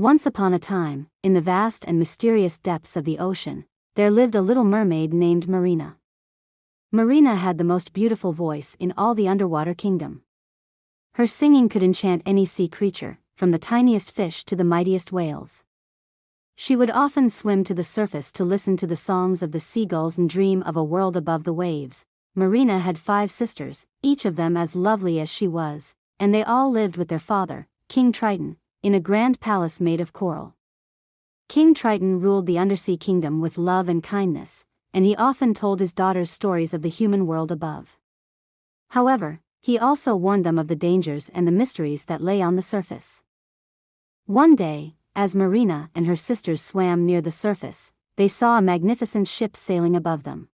Once upon a time, in the vast and mysterious depths of the ocean, there lived a little mermaid named Marina. Marina had the most beautiful voice in all the underwater kingdom. Her singing could enchant any sea creature, from the tiniest fish to the mightiest whales. She would often swim to the surface to listen to the songs of the seagulls and dream of a world above the waves. Marina had 5 sisters, each of them as lovely as she was, and they all lived with their father, King Triton, in a grand palace made of coral. King Triton ruled the undersea kingdom with love and kindness, and he often told his daughters stories of the human world above. However, he also warned them of the dangers and the mysteries that lay on the surface. One day, as Marina and her sisters swam near the surface, they saw a magnificent ship sailing above them.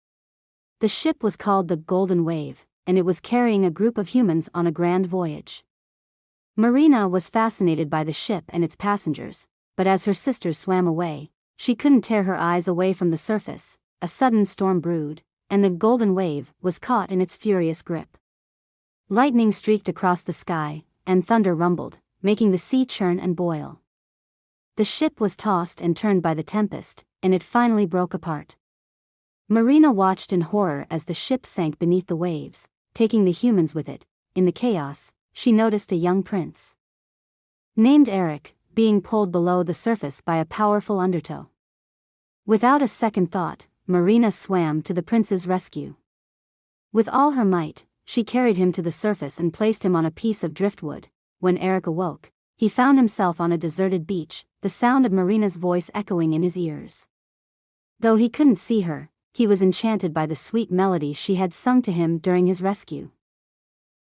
The ship was called the Golden Wave, and it was carrying a group of humans on a grand voyage. Marina was fascinated by the ship and its passengers, but as her sisters swam away, she couldn't tear her eyes away from the surface. A sudden storm brewed, and the Golden Wave was caught in its furious grip. Lightning streaked across the sky, and thunder rumbled, making the sea churn and boil. The ship was tossed and turned by the tempest, and it finally broke apart. Marina watched in horror as the ship sank beneath the waves, taking the humans with it. In the chaos, she noticed a young prince named Eric, being pulled below the surface by a powerful undertow. Without a second thought, Marina swam to the prince's rescue. With all her might, she carried him to the surface and placed him on a piece of driftwood. When Eric awoke, he found himself on a deserted beach, the sound of Marina's voice echoing in his ears. Though he couldn't see her, he was enchanted by the sweet melody she had sung to him during his rescue.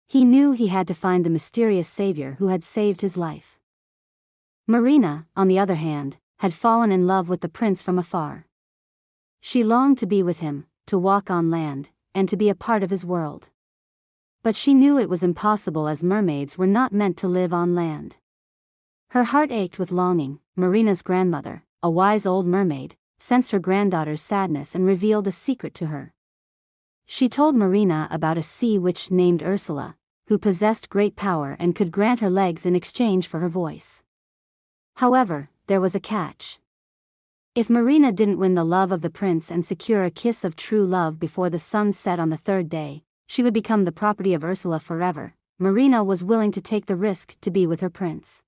He knew he had to find the mysterious savior who had saved his life. Marina, on the other hand, had fallen in love with the prince from afar. She longed to be with him, to walk on land, and to be a part of his world. But she knew it was impossible as mermaids were not meant to live on land. Her heart ached with longing. Marina's grandmother, a wise old mermaid, sensed her granddaughter's sadness and revealed a secret to her. She told Marina about a sea witch named Ursula, who possessed great power and could grant her legs in exchange for her voice. However, there was a catch. If Marina didn't win the love of the prince and secure a kiss of true love before the sun set on the 3rd day, she would become the property of Ursula forever. Marina was willing to take the risk to be with her prince.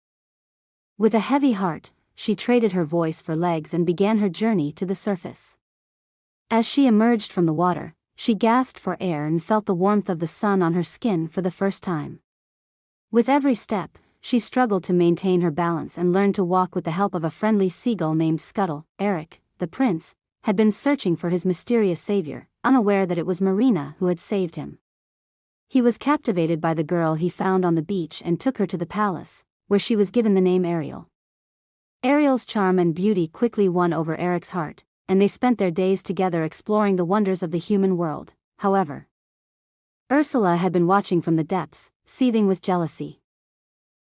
With a heavy heart, she traded her voice for legs and began her journey to the surface. As she emerged from the water, she gasped for air and felt the warmth of the sun on her skin for the first time. With every step, she struggled to maintain her balance and learned to walk with the help of a friendly seagull named Scuttle. Eric, the prince, had been searching for his mysterious savior, unaware that it was Marina who had saved him. He was captivated by the girl he found on the beach and took her to the palace, where she was given the name Ariel. Ariel's charm and beauty quickly won over Eric's heart, and they spent their days together exploring the wonders of the human world. However, Ursula had been watching from the depths, seething with jealousy.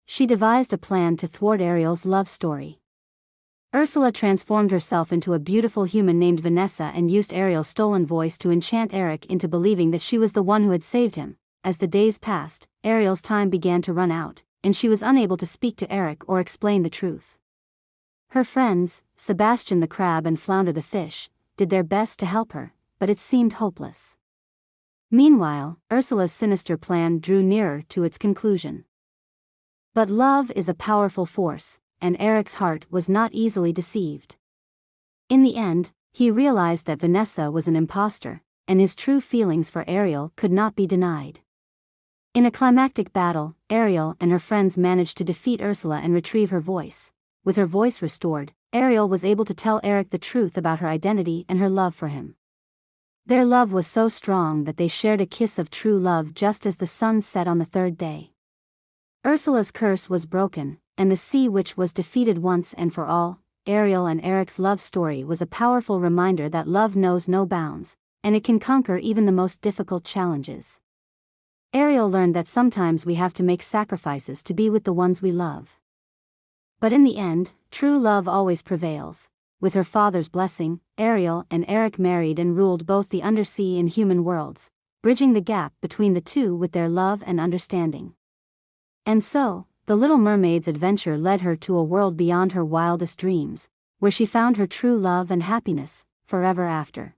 She devised a plan to thwart Ariel's love story. Ursula transformed herself into a beautiful human named Vanessa and used Ariel's stolen voice to enchant Eric into believing that she was the one who had saved him. As the days passed, Ariel's time began to run out, and she was unable to speak to Eric or explain the truth. Her friends, Sebastian the crab and Flounder the fish, did their best to help her, but it seemed hopeless. Meanwhile, Ursula's sinister plan drew nearer to its conclusion. But love is a powerful force, and Eric's heart was not easily deceived. In the end, he realized that Vanessa was an imposter, and his true feelings for Ariel could not be denied. In a climactic battle, Ariel and her friends managed to defeat Ursula and retrieve her voice. With her voice restored, Ariel was able to tell Eric the truth about her identity and her love for him. Their love was so strong that they shared a kiss of true love just as the sun set on the 3rd day. Ursula's curse was broken, and the sea witch was defeated once and for all. Ariel and Eric's love story was a powerful reminder that love knows no bounds, and it can conquer even the most difficult challenges. Ariel learned that sometimes we have to make sacrifices to be with the ones we love. But in the end, true love always prevails. With her father's blessing, Ariel and Eric married and ruled both the undersea and human worlds, bridging the gap between the two with their love and understanding. And so, The little mermaid's adventure led her to a world beyond her wildest dreams, where she found her true love and happiness, forever after.